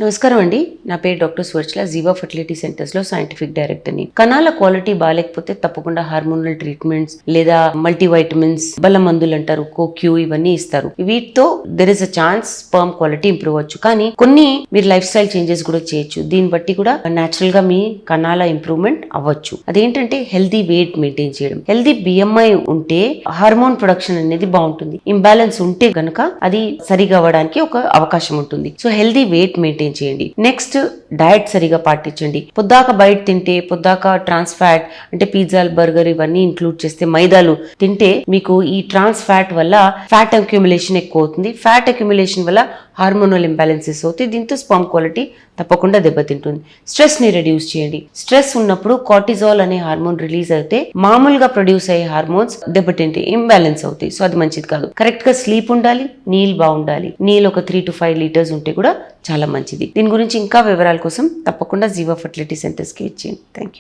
నమస్కారం అండి. నా పేరు డాక్టర్ స్వర్చల, జీవా ఫర్టిలిటీ సెంటర్స్ లో సైంటిఫిక్ డైరెక్టర్ని. కణాల క్వాలిటీ బాగాలేకపోతే తప్పకుండా హార్మోనల్ ట్రీట్మెంట్స్ లేదా మల్టీవైటమిన్స్, బల మందులు అంటారు, కోక్యూ, ఇవన్నీ ఇస్తారు. వీటితో there is a chance sperm quality improve అవ్వచ్చు. కానీ కొన్ని మీరు లైఫ్ స్టైల్ చేంజెస్ కూడా చేయొచ్చు. దీన్ని బట్టి కూడా న్యాచురల్ గా మీ కణాల ఇంప్రూవ్మెంట్ అవ్వచ్చు. అదేంటంటే హెల్దీ వెయిట్ మెయింటైన్ చేయడం. హెల్దీ బిఎంఐ ఉంటే హార్మోన్ ప్రొడక్షన్ అనేది బాగుంటుంది. ఇంబ్యాలెన్స్ ఉంటే గనక అది సరిగా అవ్వడానికి ఒక అవకాశం ఉంటుంది. సో హెల్దీ వెయిట్ మెయింటైన్ చేయండి. నెక్స్ట్, డయట్ సరిగా పాటించండి. పొద్దాక బయట తింటే, పొద్దాక ట్రాన్స్ ఫ్యాట్ అంటే పిజ్జాలు, బర్గర్ ఇవన్నీ ఇంక్లూడ్ చేస్తే, మైదాలు తింటే మీకు ఈ ట్రాన్స్ ఫ్యాట్ వల్ల ఫ్యాట్ అక్యుములేషన్ ఎక్కువ అవుతుంది. ఫ్యాట్ అక్యుములేషన్ వల్ల హార్మోనల్ ఇంబ్యాలెన్సెస్ అవుతాయి. దీంతో స్పర్మ్ క్వాలిటీ తప్పకుండా దెబ్బతింటుంది. స్ట్రెస్ ని రెడ్యూస్ చేయండి. స్ట్రెస్ ఉన్నప్పుడు కార్టిజాల్ అనే హార్మోన్ రిలీజ్ అయితే మామూలుగా ప్రొడ్యూస్ అయ్యే హార్మోన్స్ దెబ్బతింటే ఇంబ్యాలెన్స్ అవుతాయి. సో అది మంచిది కాదు. కరెక్ట్ గా స్లీప్ ఉండాలి, నీళ్ళు బాగుండాలి. నీళ్ళు ఒక 3 to 5 లీటర్స్ ఉంటే కూడా చాలా మంచిది. దీని గురించి ఇంకా వివరాల కోసం తప్పకుండా జీవా ఫర్టిలిటీ సెంటర్స్కి ఇచ్చేయండి. Thank you.